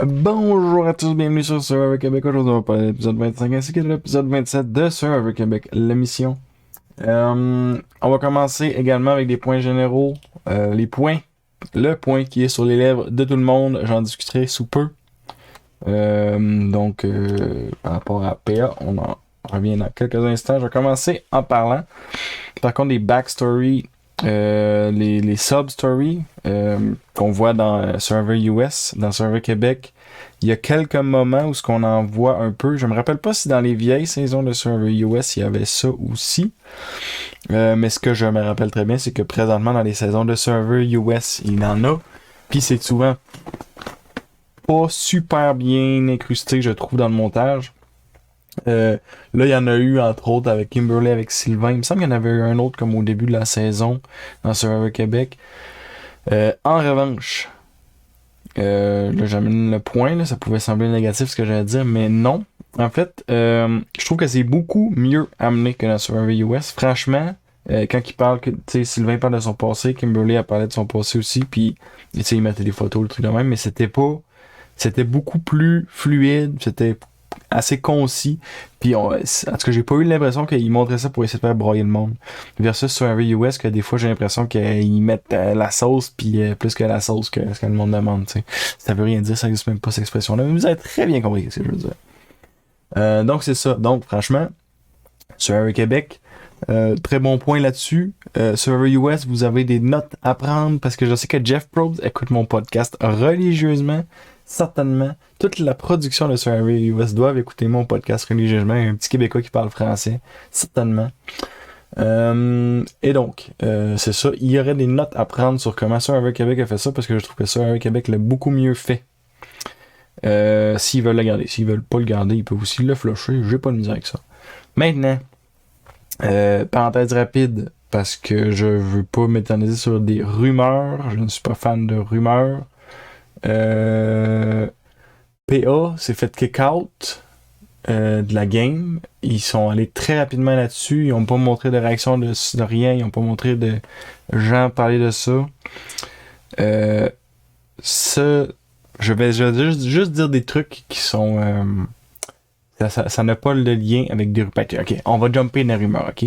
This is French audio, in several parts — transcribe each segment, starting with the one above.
Bonjour à tous, bienvenue sur Survivor Québec. Aujourd'hui, on va parler de l'épisode 25 ainsi que de l'épisode 27 de Survivor Québec, l'émission. On va commencer également avec des points généraux. Les points, le point qui est sur les lèvres de tout le monde, j'en discuterai sous peu. Par rapport à PA, on en revient dans quelques instants. Je vais commencer en parlant, par contre, des backstories, les sub-stories qu'on voit dans Survivor US, dans Survivor Québec. Il y a quelques moments où ce qu'on en voit un peu. Je me rappelle pas si dans les vieilles saisons de Survivor US, il y avait ça aussi. Mais ce que je me rappelle très bien, c'est que présentement, dans les saisons de Survivor US, il y en a. Puis c'est souvent pas super bien incrusté, je trouve, dans le montage. Là, il y en a eu, entre autres, avec Kimberly, avec Sylvain. Il me semble qu'il y en avait eu un autre comme au début de la saison dans Survivor Québec. En revanche, là, j'amène le point, là, ça pouvait sembler négatif ce que j'allais dire, mais non. En fait, je trouve que c'est beaucoup mieux amené que dans Survivor US. Franchement, quand il parle, tu sais, Sylvain parle de son passé, Kimberly a parlé de son passé aussi, puis, tu sais, il mettait des photos, le truc de même, mais c'était beaucoup plus fluide, c'était assez concis. Puis, en tout cas, j'ai pas eu l'impression qu'ils montraient ça pour essayer de faire broyer le monde. Versus sur un US, que des fois, j'ai l'impression qu'ils mettent la sauce, puis plus que la sauce que ce que le monde demande, tu sais. Ça veut rien dire, ça existe même pas cette expression-là, mais vous avez très bien compris ce que je veux dire. Donc, c'est ça. Donc, franchement, sur Survivor Québec, très bon point là-dessus. Survivor US, vous avez des notes à prendre parce que je sais que Jeff Probst écoute mon podcast religieusement. Certainement, toute la production de Survivor US doivent écouter mon podcast religieusement. Un petit Québécois qui parle français. Certainement. C'est ça. Il y aurait des notes à prendre sur comment Survivor Québec a fait ça parce que je trouve que Survivor Québec l'a beaucoup mieux fait. S'ils veulent le garder. S'ils veulent pas le garder, ils peuvent aussi le flusher. J'ai pas de misère avec ça. Maintenant, parenthèse rapide, parce que je veux pas m'éterniser sur des rumeurs. Je ne suis pas fan de rumeurs. PA s'est fait kick-out de la game. Ils sont allés très rapidement là-dessus. Ils n'ont pas montré de réaction de rien. Ils n'ont pas montré de gens parler de ça. Ça, je vais juste dire des trucs qui sont... ça n'a pas le lien avec des rumeurs. Ok, on va jumper dans les rumeurs, ok?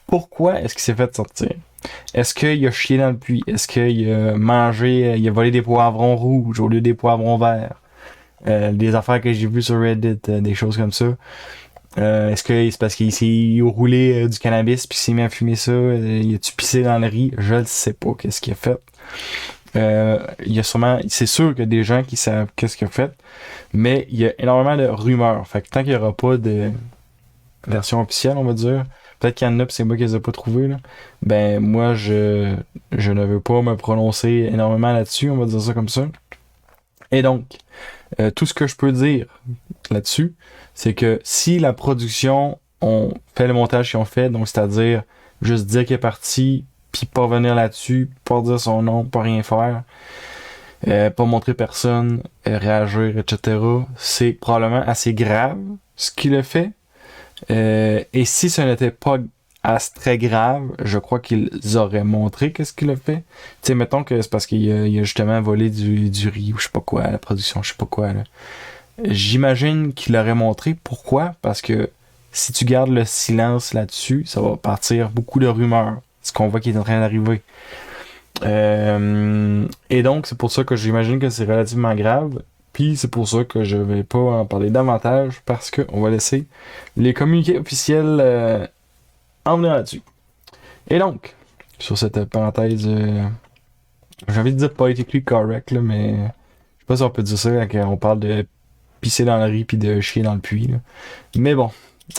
Pourquoi est-ce qu'il s'est fait sortir? Est-ce qu'il a chié dans le puits? Est-ce qu'il a mangé, il a volé des poivrons rouges au lieu des poivrons verts? Des affaires que j'ai vues sur Reddit, des choses comme ça. Est-ce que c'est parce qu'il s'est roulé du cannabis puis s'est mis à fumer ça? Il a-tu pissé dans le riz? Je ne sais pas qu'est-ce qu'il a fait. Il y a sûrement, c'est sûr qu'il y a des gens qui savent qu'est-ce qu'il a fait, mais il y a énormément de rumeurs. Fait que tant qu'il n'y aura pas de version officielle, on va dire, peut-être qu'il y en a, pis c'est moi qui les ai pas trouvés, là. Ben, moi, je ne veux pas me prononcer énormément là-dessus, on va dire ça comme ça. Et donc, tout ce que je peux dire là-dessus, c'est que si la production ont fait le montage qu'ils ont fait, donc c'est-à-dire juste dire qu'il est parti, puis pas revenir là-dessus, pas dire son nom, pas rien faire, pas montrer personne, réagir, etc., c'est probablement assez grave ce qu'il a fait. Et si ce n'était pas très grave, je crois qu'ils auraient montré qu'est-ce qu'il a fait. Tu sais, mettons que c'est parce qu'il a justement volé du riz ou je sais pas quoi, la production, je sais pas quoi, là. J'imagine qu'il aurait montré. Pourquoi? Parce que si tu gardes le silence là-dessus, ça va partir beaucoup de rumeurs. Ce qu'on voit qui est en train d'arriver. Et donc, c'est pour ça que j'imagine que c'est relativement grave. Puis c'est pour ça que je vais pas en parler davantage parce qu'on va laisser les communiqués officiels en venir là-dessus. Et donc, sur cette parenthèse, j'ai envie de dire politically correct, là, mais je sais pas si on peut dire ça quand on parle de pisser dans le riz puis de chier dans le puits. Là. Mais bon,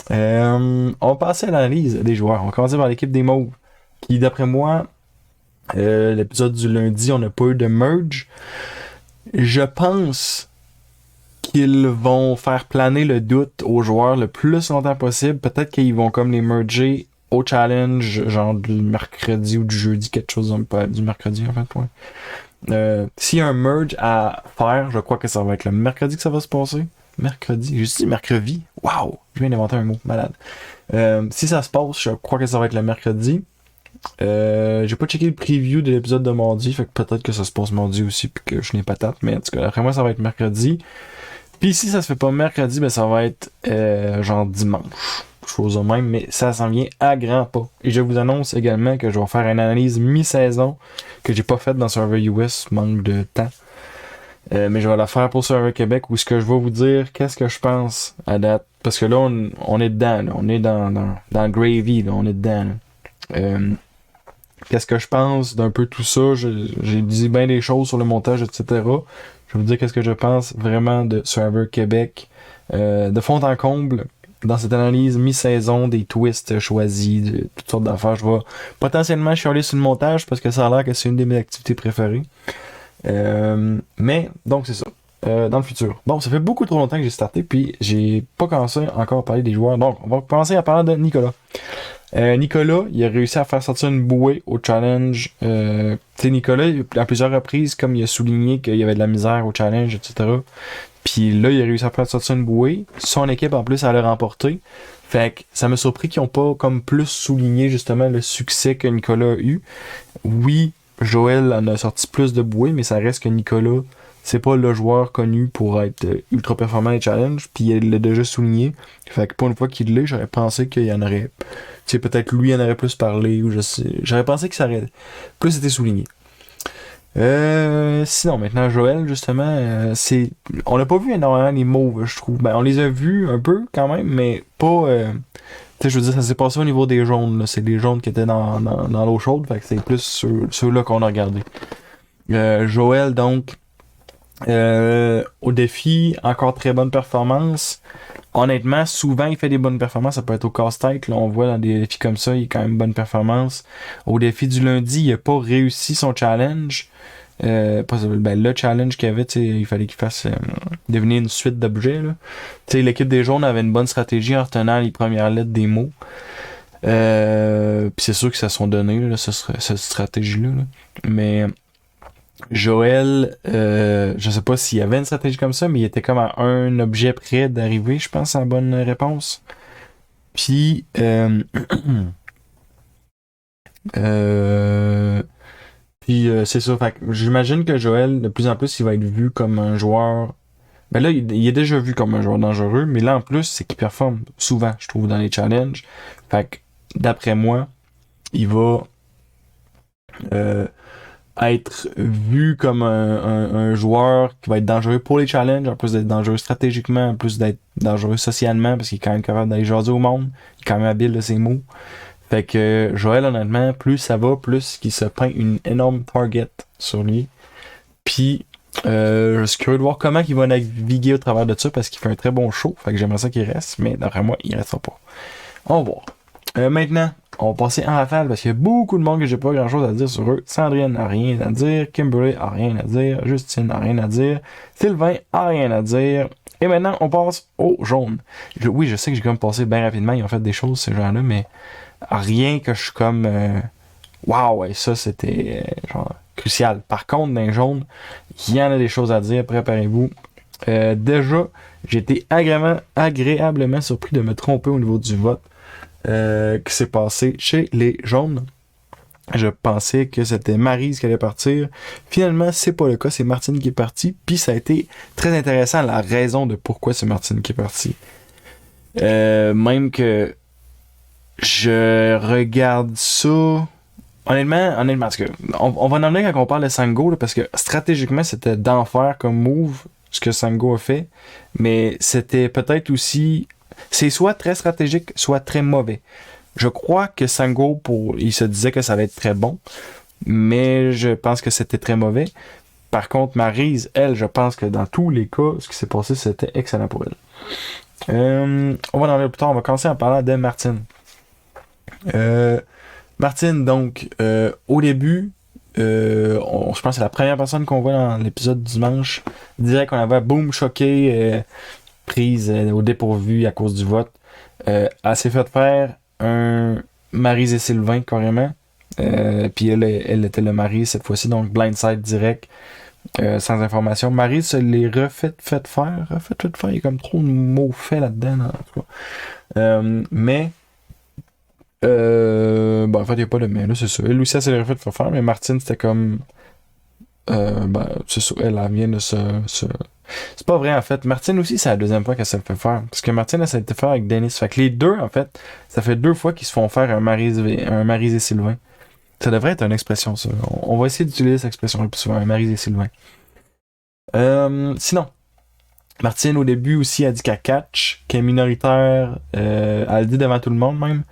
on va passer à l'analyse des joueurs. On va commencer par l'équipe des Mauves, qui d'après moi, l'épisode du lundi, on n'a pas eu de merge. Je pense qu'ils vont faire planer le doute aux joueurs le plus longtemps possible. Peut-être qu'ils vont comme les merger au challenge, genre du mercredi ou du jeudi, quelque chose, pas du mercredi en fait, ouais. S'il y a un merge à faire, je crois que ça va être le mercredi que ça va se passer. Mercredi, j'ai dit mercredi. Waouh, je viens d'inventer un mot, malade. Si ça se passe, je crois que ça va être le mercredi. J'ai pas checké le preview de l'épisode de mardi, fait que peut-être que ça se passe mardi aussi, puis que je n'ai pas patate, mais en tout cas, après moi, ça va être mercredi. Puis si ça se fait pas mercredi, ben ça va être genre dimanche. Chose de même, mais ça s'en vient à grands pas. Et je vous annonce également que je vais faire une analyse mi-saison que j'ai pas faite dans Server US, manque de temps. Mais je vais la faire pour Server Québec où ce que je vais vous dire, qu'est-ce que je pense à date. Parce que là, on est dedans, là. On est dans le gravy, là. On est dedans. Là. Qu'est-ce que je pense d'un peu tout ça. J'ai dit bien des choses sur le montage, etc. Je vais vous dire qu'est-ce que je pense vraiment de Server Québec. De fond en comble, dans cette analyse mi-saison, des twists choisis, de toutes sortes d'affaires. Je vais potentiellement chialer sur le montage parce que ça a l'air que c'est une de mes activités préférées. Mais, donc c'est ça. Dans le futur. Bon, ça fait beaucoup trop longtemps que j'ai starté, puis j'ai pas commencé encore à parler des joueurs. Donc, on va commencer à parler de Nicolas. Nicolas, il a réussi à faire sortir une bouée au challenge. Tu sais, Nicolas, à plusieurs reprises, comme il a souligné qu'il y avait de la misère au challenge, etc. Puis là, il a réussi à faire sortir une bouée. Son équipe, en plus, elle a remporté. Fait que ça m'a surpris qu'ils ont pas comme plus souligné justement le succès que Nicolas a eu. Oui, Joël en a sorti plus de bouées, mais ça reste que Nicolas, c'est pas le joueur connu pour être ultra performant et challenge, puis il l'a déjà souligné. Fait que pour une fois qu'il l'est, j'aurais pensé qu'il y en aurait. Tu sais, peut-être lui en aurait plus parlé, ou je sais. J'aurais pensé que ça aurait plus été souligné. Sinon, maintenant, Joël, justement, on n'a pas vu énormément les mauves, je trouve. Ben, on les a vus un peu, quand même, mais pas... Tu sais, je veux dire, ça s'est passé au niveau des jaunes, là. C'est les jaunes qui étaient dans l'eau chaude, fait que c'est plus ceux-là qu'on a regardé. Joël, donc, au défi, encore très bonne performance. Honnêtement, souvent, il fait des bonnes performances. Ça peut être au casse-tête. Là, on voit dans des défis comme ça, il a quand même bonne performance. Au défi du lundi, il a pas réussi son challenge. Le challenge qu'il avait, il fallait qu'il fasse devenir une suite d'objets. L'équipe des jaunes avait une bonne stratégie en retenant les premières lettres des mots. Puis c'est sûr que ça sont donné, là, cette stratégie-là. Là. Mais Joël, je sais pas s'il y avait une stratégie comme ça, mais il était comme à un objet près d'arriver, je pense, à la bonne réponse. Puis, c'est ça. Fait que j'imagine que Joël, de plus en plus, il va être vu comme un joueur. Ben là, il est déjà vu comme un joueur dangereux, mais là, en plus, c'est qu'il performe souvent, je trouve, dans les challenges. Fait que, d'après moi, il va être vu comme un joueur qui va être dangereux pour les challenges, en plus d'être dangereux stratégiquement, en plus d'être dangereux socialement, parce qu'il est quand même capable d'aller jaser au monde, il est quand même habile de ses mots. Fait que Joël, honnêtement, plus ça va, plus qu'il se peint une énorme target sur lui. Puis, je suis curieux de voir comment il va naviguer au travers de ça, parce qu'il fait un très bon show, fait que j'aimerais ça qu'il reste, mais d'après moi, il restera pas. On va voir. Maintenant, on va passer en rafale parce qu'il y a beaucoup de monde que j'ai pas grand chose à dire sur eux. Sandrine n'a rien à dire, Kimberly a rien à dire, Justine n'a rien à dire, Sylvain a rien à dire. Et maintenant, on passe au jaune. Oui, je sais que j'ai comme passé bien rapidement, ils ont fait des choses, ces gens-là, mais rien que je suis comme waouh, ouais, ça c'était genre crucial. Par contre, dans les jaunes, il y en a des choses à dire, préparez-vous. Déjà, j'ai été agréablement surpris de me tromper au niveau du vote. Qui s'est passé chez les jaunes. Je pensais que c'était Maryse qui allait partir. Finalement, c'est pas le cas, c'est Martine qui est partie. Puis ça a été très intéressant la raison de pourquoi c'est Martine qui est partie. Même que je regarde ça. Honnêtement, parce que on va en amener quand on parle de Sango, là, parce que stratégiquement, c'était d'enfer comme move, ce que Sango a fait. Mais c'était peut-être aussi. C'est soit très stratégique, soit très mauvais. Je crois que Sango, il se disait que ça allait être très bon, mais je pense que c'était très mauvais. Par contre, Maryse, elle, je pense que dans tous les cas, ce qui s'est passé, c'était excellent pour elle. On va en aller plus tard, on va commencer en parlant de Martine. Martine, donc, au début, je pense que c'est la première personne qu'on voit dans l'épisode du dimanche. Direct qu'on avait boum, choqué, prise au dépourvu à cause du vote. Elle s'est fait faire un Maryse et Sylvain carrément. Puis elle était le mari cette fois-ci, donc blindside direct, sans information. Maryse se l'est refait faire. Il y a comme trop de mots faits là-dedans, en tout cas. Mais En fait, il n'y a pas de mais là, c'est ça. Elle aussi, elle s'est refait de faire, mais Martine, c'était comme. C'est ça, elle vient de se. C'est pas vrai, en fait. Martine aussi, c'est la deuxième fois qu'elle se le fait faire. Parce que Martine, elle s'est fait faire avec Dennis. Fait que les deux, en fait, ça fait 2 fois qu'ils se font faire un Maryse et Sylvain. Ça devrait être une expression, ça. On va essayer d'utiliser cette expression le plus souvent, un Maryse et Sylvain. Sinon, Martine, au début aussi, a dit qu'elle catch, qu'elle est minoritaire. Elle le dit devant tout le monde, même.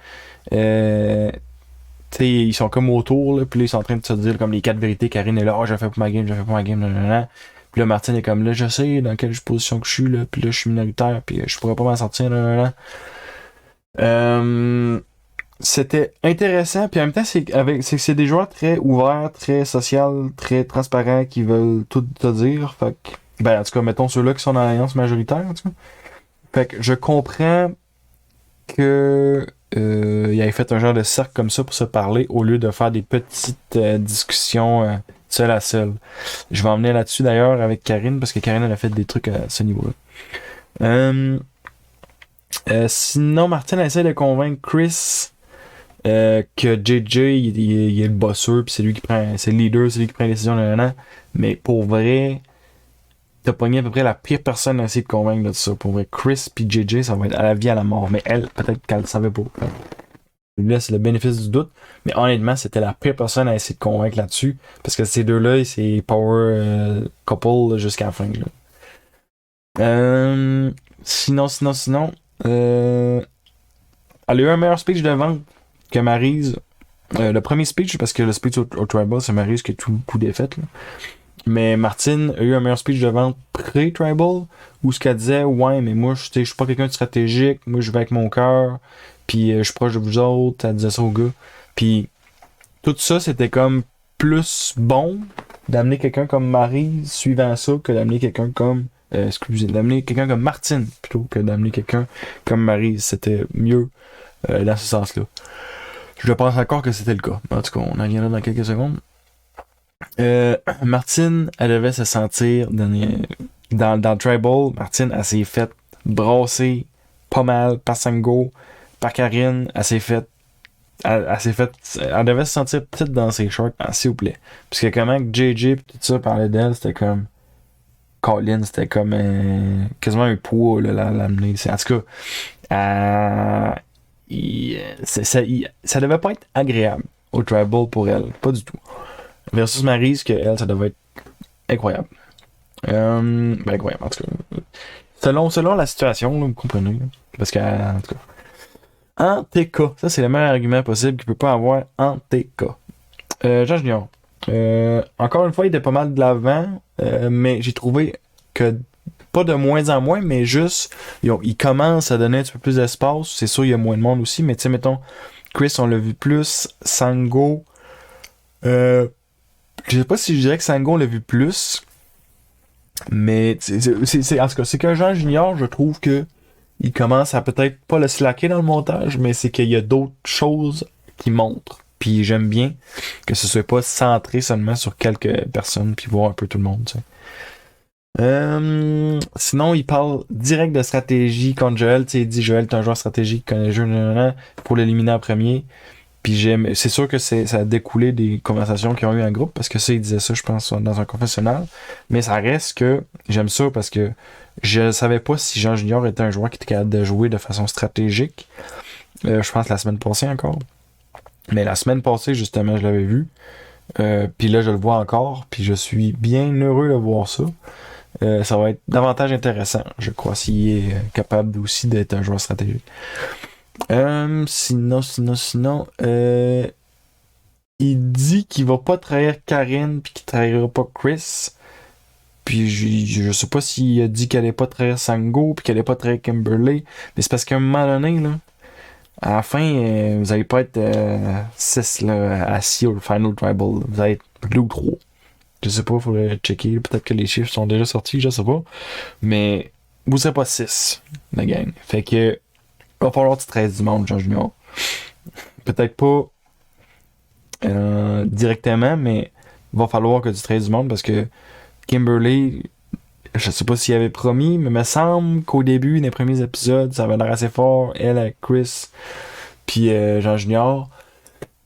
Euh, Tu sais, ils sont comme autour, là, puis là, ils sont en train de se dire comme les 4 vérités. Karine est là, oh, j'ai fait pour ma game, j'ai fait pour ma game, nanana. Puis là, Martine est comme là, je sais dans quelle position que je suis, là, puis là, je suis minoritaire, puis je pourrais pas m'en sortir, nanana. Euh, C'était intéressant, puis en même temps, c'est des joueurs très ouverts, très sociaux, très transparents, qui veulent tout te dire. Fait que, en tout cas, mettons ceux-là qui sont dans l'alliance majoritaire, en tout cas. Fait que je comprends que il avait fait un genre de cercle comme ça pour se parler au lieu de faire des petites discussions seul à seul. Je vais en venir là-dessus d'ailleurs avec Karine parce que Karine elle a fait des trucs à ce niveau-là. Euh, Sinon, Martin essaie de convaincre Chris que JJ il est le bosseur puis c'est lui qui prend, c'est le leader, c'est lui qui prend les décisions, nanana. Mais pour vrai, t'as pogné à peu près la pire personne à essayer de convaincre de ça. Pour vrai, Chris puis JJ, ça va être à la vie à la mort. Mais elle, peut-être qu'elle le savait pas. Je lui laisse le bénéfice du doute. Mais honnêtement, c'était la pire personne à essayer de convaincre là-dessus. Parce que ces deux-là, c'est power couple jusqu'à la fin. Là. Sinon. Euh, Elle a eu un meilleur speech de vente que Maryse. Le premier speech, parce que le speech au Tribal, c'est Maryse qui a tout coup défaite. Là. Mais Martine a eu un meilleur speech de vente pré-Tribal où ce qu'elle disait, ouais, mais moi, je suis pas quelqu'un de stratégique, moi, je vais avec mon cœur, puis je suis proche de vous autres, elle disait ça au gars. Puis tout ça, c'était comme plus bon d'amener quelqu'un comme Marie suivant ça que d'amener quelqu'un comme. Excusez, d'amener quelqu'un comme Martine plutôt que d'amener quelqu'un comme Marie. C'était mieux dans ce sens-là. Je pense encore que c'était le cas. En tout cas, on en reviendra dans quelques secondes. Martine, elle devait se sentir dans le Tribal. Martine, elle s'est faite brasser pas mal par Sango, par Karine. Elle devait se sentir petite dans ses shorts, s'il vous plaît. Parce que comment que JJ et tout ça parlait d'elle, c'était comme. Colin, c'était comme quasiment un poids là, l'amener. En tout cas, ça devait pas être agréable au Tribal pour elle. Pas du tout. Versus Maryse, que elle, ça devait être incroyable. Incroyable, en tout cas. Selon la situation, là, vous comprenez. Là. Parce que, en tout cas. En TK, ça c'est le meilleur argument possible qu'il peut pas avoir en TK. Jean Junior. Encore une fois, il était pas mal de l'avant, mais j'ai trouvé que pas de moins en moins, mais juste, il commence à donner un petit peu plus d'espace. C'est sûr, il y a moins de monde aussi, mais tu sais, mettons, Chris, on l'a vu plus. Sango, je sais pas si je dirais que Sango, on l'a vu plus, mais en tout cas, c'est qu'un Jean Junior, je trouve que il commence à peut-être pas le slacker dans le montage, mais c'est qu'il y a d'autres choses qui montrent. Puis j'aime bien que ce soit pas centré seulement sur quelques personnes, puis voir un peu tout le monde, tu sais. Sinon, il parle direct de stratégie contre Joël. Tu sais, il dit Joël est un joueur stratégique, connaît le jeu, nanana, pour l'éliminer en premier. Puis c'est sûr que ça a découlé des conversations qu'ils ont eu en groupe, parce que ça, il disait ça, je pense, dans un confessionnal. Mais ça reste que j'aime ça parce que je savais pas si Jean Junior était un joueur qui était capable de jouer de façon stratégique. Je pense la semaine passée encore. Mais la semaine passée, justement, je l'avais vu. Puis là, je le vois encore. Puis je suis bien heureux de voir ça. Ça va être davantage intéressant, je crois, s'il est capable aussi d'être un joueur stratégique. Sinon, il dit qu'il va pas trahir Karine puis qu'il trahira pas Chris. Puis je sais pas s'il a dit qu'elle allait pas trahir Sango puis qu'elle allait pas trahir Kimberly. Mais c'est parce qu'à un moment donné, là, à la fin, vous allez pas être 6 là, assis au Final Tribal. Vous allez être 2 ou 3. Je sais pas, il faudrait checker. Peut-être que les chiffres sont déjà sortis, je sais pas. Mais vous serez pas 6, la gang. Fait que va falloir que tu traites du monde, Jean Junior. Peut-être pas directement, mais va falloir que tu traites du monde parce que Kimberly, je sais pas s'il avait promis, mais il me semble qu'au début, des premiers épisodes, ça avait l'air assez fort. Elle avec Chris. puis Jean Junior.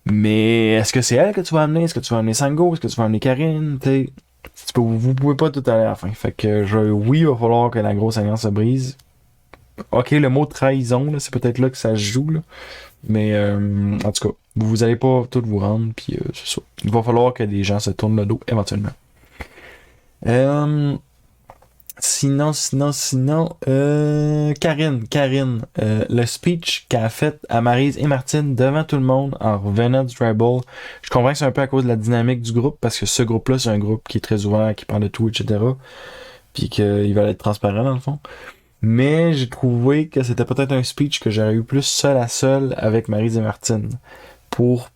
Mais est-ce que c'est elle que tu vas amener? Est-ce que tu vas amener Sango? Est-ce que tu vas amener Karine? Vous pouvez pas tout aller à la fin. Fait que oui, il va falloir que la grosse alliance se brise. Ok, le mot trahison, là, c'est peut-être là que ça se joue, là. Mais en tout cas, vous allez pas tous vous rendre, puis c'est ça. Il va falloir que des gens se tournent le dos éventuellement. Sinon, Karine, le speech qu'elle a fait à Maryse et Martine devant tout le monde en revenant du tribal, je comprends que c'est un peu à cause de la dynamique du groupe, parce que ce groupe-là, c'est un groupe qui est très ouvert, qui parle de tout, etc. Puis qu'il va être transparent dans le fond. Mais j'ai trouvé que c'était peut-être un speech que j'aurais eu plus seul à seul avec Maryse et Martine pour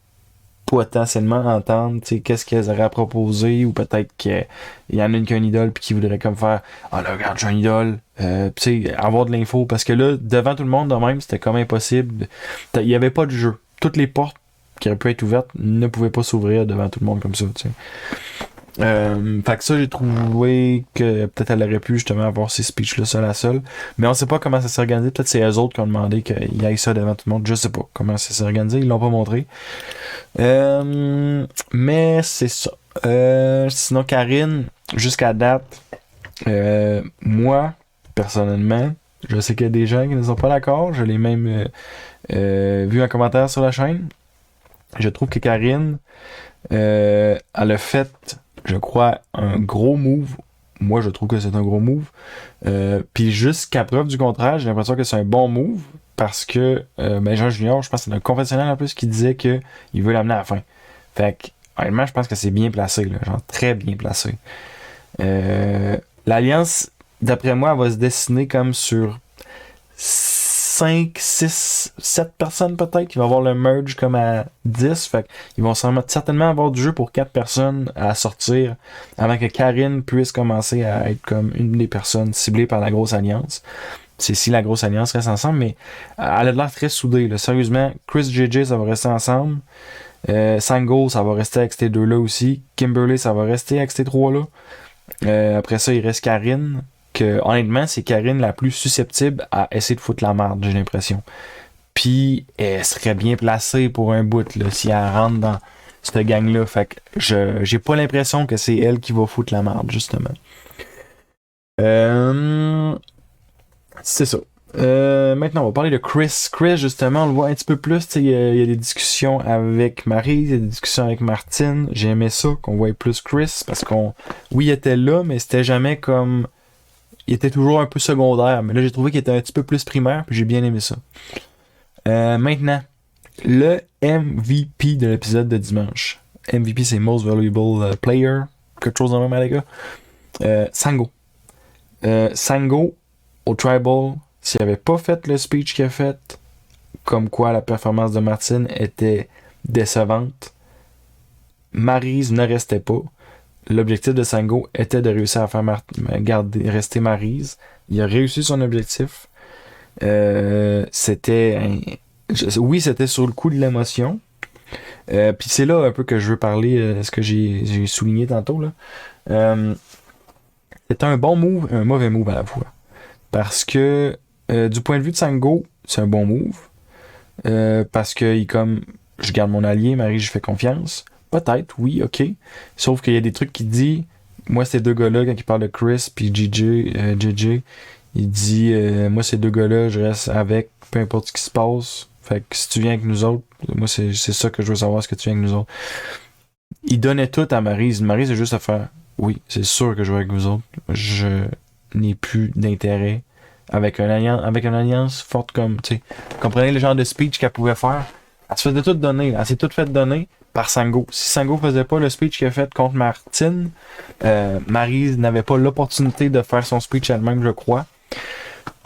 potentiellement entendre qu'est-ce qu'elles auraient à proposer, ou peut-être qu'il y en a une qui a une idole puis qui voudrait comme faire ah là regarde j'ai une idole, avoir de l'info, parce que là devant tout le monde de même c'était comme impossible, il y avait pas de jeu, toutes les portes qui auraient pu être ouvertes ne pouvaient pas s'ouvrir devant tout le monde comme ça, tu sais. Fait que ça, j'ai trouvé que peut-être elle aurait pu justement avoir ces speeches-là seule à seule. Mais on sait pas comment ça s'est organisé. Peut-être c'est eux autres qui ont demandé qu'il y ait ça devant tout le monde. Je sais pas comment ça s'est organisé. Ils l'ont pas montré. Mais c'est ça. Sinon, Karine, jusqu'à date, moi, personnellement, je sais qu'il y a des gens qui ne sont pas d'accord. Je l'ai même vu un commentaire sur la chaîne. Je trouve que Karine, elle a fait, je crois, un gros move. Moi, je trouve que c'est un gros move. Puis jusqu'à preuve du contraire, j'ai l'impression que c'est un bon move, parce que Jean Junior, je pense que c'est un confessionnel en plus qui disait qu'il veut l'amener à la fin. Fait que, honnêtement, je pense que c'est bien placé, là, genre très bien placé. L'alliance, d'après moi, elle va se dessiner comme sur 5, 6, 7 personnes peut-être, qui va avoir le merge comme à 10. Fait qu'ils vont certainement avoir du jeu pour 4 personnes à sortir avant que Karine puisse commencer à être comme une des personnes ciblées par la grosse alliance. C'est si la grosse alliance reste ensemble, mais elle a l'air très soudée, là. Sérieusement, Chris JJ, ça va rester ensemble. Sango, ça va rester avec ces deux-là aussi. Kimberly, ça va rester avec ces trois-là. Après ça, il reste Karine. Que, honnêtement, c'est Karine la plus susceptible à essayer de foutre la merde, j'ai l'impression. Puis, elle serait bien placée pour un bout, là, si elle rentre dans cette gang-là. Fait que j'ai pas l'impression que c'est elle qui va foutre la merde, justement. C'est ça. Maintenant, on va parler de Chris. Chris, justement, on le voit un petit peu plus. Il y a des discussions avec Marie, il y a des discussions avec Martine. J'ai aimé ça, qu'on voit plus Chris, parce oui, il était là, mais c'était jamais comme... Il était toujours un peu secondaire, mais là, j'ai trouvé qu'il était un petit peu plus primaire, puis j'ai bien aimé ça. Maintenant, le MVP de l'épisode de dimanche. MVP, c'est Most Valuable Player, quelque chose dans le même, les gars. Sango. Sango, au Tribal, s'il avait pas fait le speech qu'il a fait, comme quoi la performance de Martine était décevante, Maryse ne restait pas. L'objectif de Sango était de réussir à faire rester Maryse. Il a réussi son objectif. Oui, c'était sur le coup de l'émotion. Puis c'est là un peu que je veux parler, ce que j'ai souligné tantôt, là. C'était un bon move, un mauvais move à la fois. Parce que du point de vue de Sango, c'est un bon move. Parce que je garde mon allié, Maryse, je fais confiance. Peut-être, oui, ok. Sauf qu'il y a des trucs qu'il dit. Moi, ces deux gars-là, quand il parle de Chris puis JJ, il dit moi, ces deux gars-là, je reste avec, peu importe ce qui se passe. Fait que si tu viens avec nous autres, moi, c'est ça que je veux savoir, est-ce que tu viens avec nous autres. Il donnait tout à Maryse. Maryse, c'est juste à faire oui, c'est sûr que je vais avec vous autres. Je n'ai plus d'intérêt avec une alliance forte comme, tu sais. Comprenez le genre de speech qu'elle pouvait faire? Elle se faisait tout donner. Elle s'est tout fait donner par Sango. Si Sango faisait pas le speech qu'il a fait contre Martine, Maryse n'avait pas l'opportunité de faire son speech elle-même, je crois.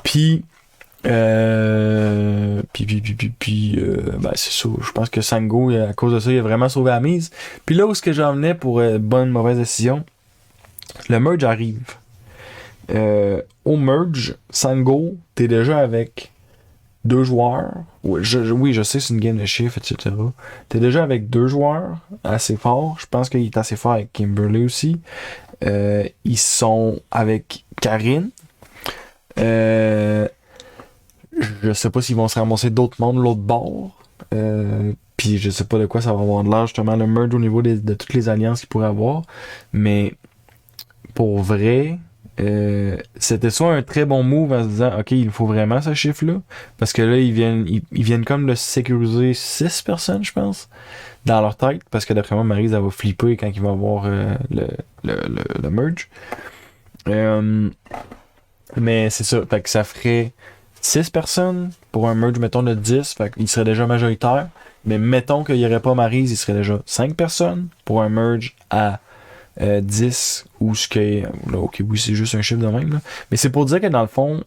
Puis, ben c'est ça. Je pense que Sango, à cause de ça, il a vraiment sauvé la mise. Puis là où ce que j'en venais pour bonne mauvaise décision, le merge arrive. Au merge, Sango, t'es déjà avec 2 joueurs. Oui, je sais, c'est une game de chiffres, etc. T'es déjà avec 2 joueurs assez forts. Je pense qu'il est assez fort avec Kimberly aussi. Ils sont avec Karine. Je sais pas s'ils vont se ramasser d'autres mondes l'autre bord. Puis je sais pas de quoi ça va avoir de l'air, justement, le merge au niveau de toutes les alliances qu'il pourrait avoir. Mais pour vrai, c'était soit un très bon move en se disant, OK, il faut vraiment ce chiffre-là. Parce que là, ils viennent comme de sécuriser 6 personnes, je pense, dans leur tête. Parce que d'après moi, Maryse, elle va flipper quand il va avoir le merge. Euh, mais c'est ça. Fait que ça ferait 6 personnes pour un merge, mettons, de 10. Fait qu'il serait déjà majoritaire. Mais mettons qu'il n'y aurait pas Maryse, il serait déjà 5 personnes pour un merge à 10 ou ce que. Là, ok, oui, c'est juste un chiffre de même. Là. Mais c'est pour dire que dans le fond,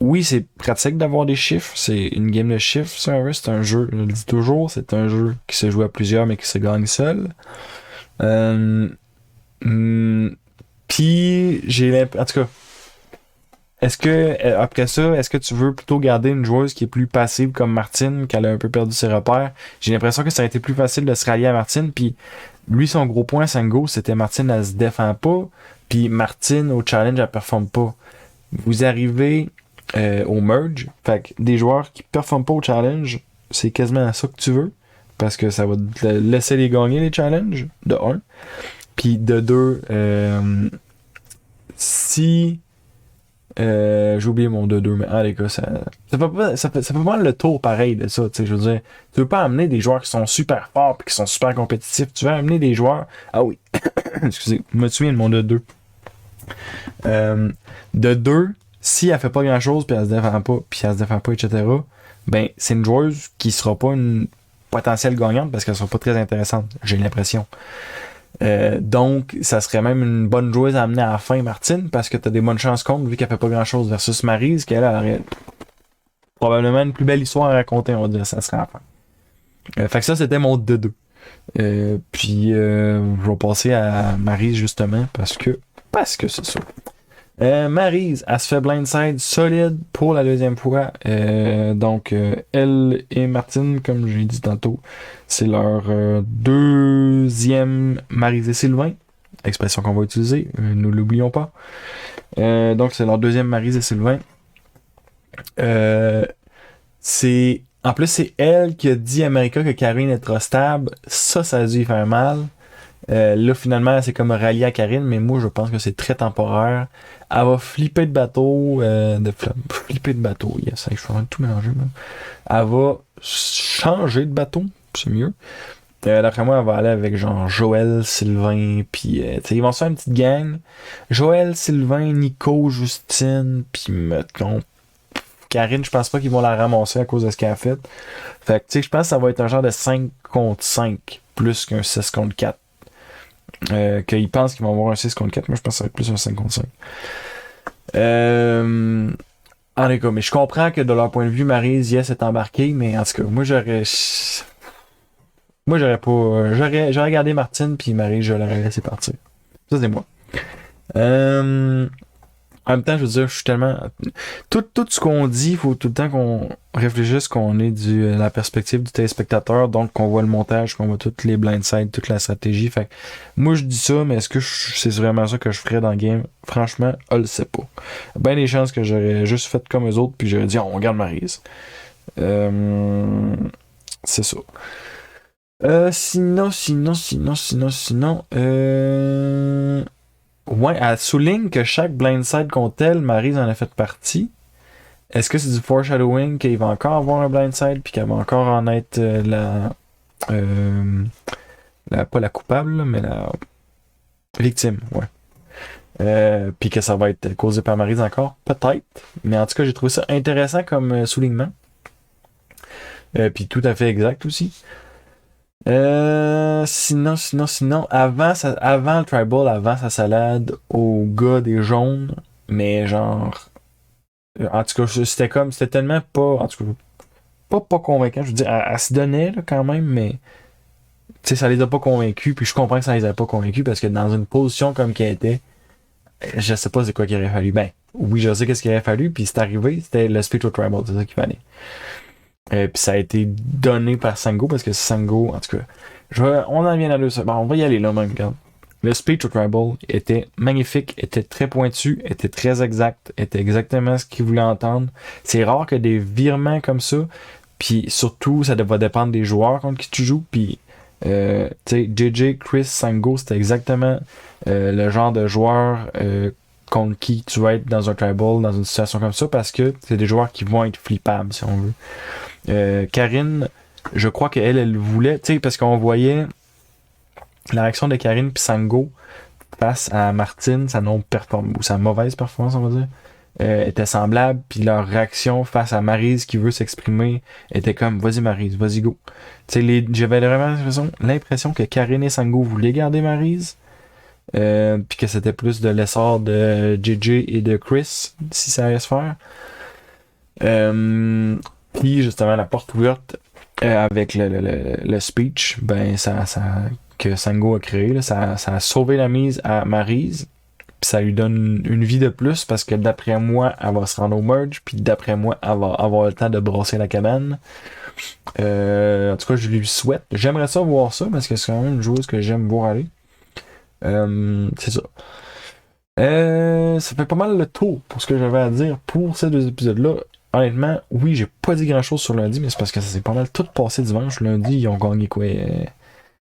oui, c'est pratique d'avoir des chiffres. C'est une game de chiffres, c'est un jeu. Je le dis toujours, c'est un jeu qui se joue à plusieurs mais qui se gagne seul. Euh, Puis j'ai l'impression. En tout cas, est-ce que après ça, est-ce que tu veux plutôt garder une joueuse qui est plus passive comme Martine, qu'elle a un peu perdu ses repères? J'ai l'impression que ça a été plus facile de se rallier à Martine, puis lui, son gros point, Sango, c'était Martine, elle se défend pas, puis Martine, au challenge, elle performe pas. Vous arrivez au merge, fait que des joueurs qui performent pas au challenge, c'est quasiment ça que tu veux, parce que ça va te laisser les gagner, les challenges, de un. Puis de deux, si j'ai oublié mon 2-2, mais les gars, ça fait pas mal le tour pareil de ça, tu sais, je veux dire. Tu veux pas amener des joueurs qui sont super forts et qui sont super compétitifs. Tu veux amener des joueurs. Ah oui, excusez, je me souviens de mon 2-2. De 2, si elle fait pas grand chose, puis elle se défend pas, etc., ben, c'est une joueuse qui sera pas une potentielle gagnante parce qu'elle sera pas très intéressante, j'ai l'impression. Donc, ça serait même une bonne joueuse à amener à la fin, Martine, parce que t'as des bonnes chances contre, vu qu'elle fait pas grand chose, versus Maryse, qu'elle aurait probablement une plus belle histoire à raconter, on va dire, ça serait à la fin. Fait que ça, c'était mon 2-2. Puis, je vais passer à Maryse, justement, parce que c'est ça. Maryse, elle se fait blindside solide pour la deuxième fois. Donc, elle et Martine, comme j'ai dit tantôt, c'est leur deuxième Maryse et Sylvain. Expression qu'on va utiliser, nous l'oublions pas. Donc, c'est leur deuxième Maryse et Sylvain. En plus, c'est elle qui a dit à Marika que Karine est trop stable. Ça a dû y faire mal. Là, finalement, c'est comme rallier à Karine, mais moi, je pense que c'est très temporaire. Elle va flipper de bateau. Flipper de bateau, yes, je suis en train de tout mélanger. Même. Elle va changer de bateau, c'est mieux. D'après moi, elle va aller avec genre Joël, Sylvain, puis ils vont se faire une petite gang. Joël, Sylvain, Nico, Justine, puis mettons Karine, je pense pas qu'ils vont la ramasser à cause de ce qu'elle a fait. Fait que tu sais, je pense que ça va être un genre de 5 contre 5 plus qu'un 6 contre 4. Qu'ils pensent qu'ils vont avoir un 6 contre 4, moi je pense que ça va être plus un 5 contre 5. En tout cas, mais je comprends que de leur point de vue, Maryse, yes, est embarquée, mais en tout cas, moi j'aurais pas. J'aurais gardé Martine, puis Maryse, je l'aurais laissé partir. Ça, c'est moi. En même temps, je veux dire, je suis tellement. Tout ce qu'on dit, il faut tout le temps qu'on réfléchisse qu'on est la perspective du téléspectateur, donc qu'on voit le montage, qu'on voit toutes les blindsides, toute la stratégie. Fait que, moi, je dis ça, mais est-ce que c'est vraiment ça que je ferais dans le game? Franchement, je le sais pas. Ben des chances que j'aurais juste fait comme eux autres, puis j'aurais dit, on garde Maryse. C'est ça. Sinon. Ouais, elle souligne que chaque blindside contre elle, Maryse en a fait partie. Est-ce que c'est du foreshadowing qu'il va encore avoir un blindside puis qu'elle va encore en être pas la coupable, là, mais la victime, ouais. Puis que ça va être causé par Maryse encore, peut-être. Mais en tout cas, j'ai trouvé ça intéressant comme soulignement. Puis tout à fait exact aussi. Sinon, avant le tribal, avant sa salade au gars des jaunes, mais genre, en tout cas, c'était tellement pas, en tout cas, pas convaincant. Je veux dire, elle se donnait, là, quand même, mais, tu sais, ça les a pas convaincus, puis je comprends que ça les a pas convaincus, parce que dans une position comme qu'elle était, je sais pas c'est quoi qu'il aurait fallu. Ben, oui, je sais qu'est-ce qu'il aurait fallu, puis c'est arrivé, c'était le speech au tribal, c'est ça qu'il fallait. Puis ça a été donné par Sango, parce que Sango, en tout cas, on en vient à deux. Bon, on va y aller là, même, regarde. Le speech au tribal était magnifique, était très pointu, était très exact, était exactement ce qu'il voulait entendre. C'est rare que des virements comme ça, Puis surtout, ça va dépendre des joueurs contre qui tu joues. Puis, tu sais, JJ, Chris, Sango, c'était exactement le genre de joueur contre qui tu vas être dans un tribal, dans une situation comme ça, parce que c'est des joueurs qui vont être flippables, si on veut. Karine, je crois elle voulait, tu sais, parce qu'on voyait la réaction de Karine puis Sango face à Martine, sa non-performance, ou sa mauvaise performance, on va dire, était semblable, puis leur réaction face à Maryse qui veut s'exprimer était comme vas-y Maryse, vas-y go. Tu sais, j'avais vraiment l'impression que Karine et Sango voulaient garder Maryse, puis que c'était plus de l'essor de JJ et de Chris, si ça allait se faire. Puis justement, la porte ouverte avec le speech, ben ça que Sango a créé, là, ça a sauvé la mise à Maryse. Puis ça lui donne une vie de plus parce que d'après moi, elle va se rendre au merge. Puis d'après moi, elle va avoir le temps de brasser la cabane. En tout cas, je lui souhaite. J'aimerais ça voir ça parce que c'est quand même une joueuse que j'aime voir aller. C'est ça. Ça fait pas mal le tour pour ce que j'avais à dire pour ces deux épisodes-là. Honnêtement, oui, j'ai pas dit grand chose sur lundi, mais c'est parce que ça s'est pas mal tout passé dimanche. Lundi, ils ont gagné quoi?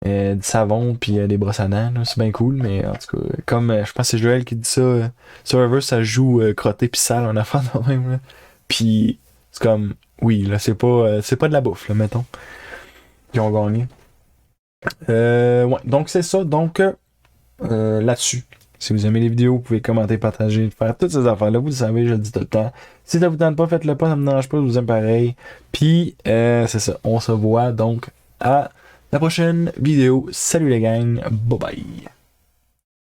Du savon puis des brosses à dents, c'est bien cool, mais en tout cas, comme je pense que c'est Joël qui dit ça, Survivor ça joue crotté pis sale en affaire de même, là. Puis c'est comme, oui, là, c'est pas de la bouffe, là, mettons, qui ont gagné. Ouais, donc c'est ça, donc là-dessus. Si vous aimez les vidéos, vous pouvez commenter, partager, faire toutes ces affaires-là, vous le savez, je le dis tout le temps. Si ça vous tente pas, faites-le pas, ça me dérange pas, je vous aime pareil. Puis, c'est ça, on se voit donc à la prochaine vidéo. Salut les gangs, bye bye.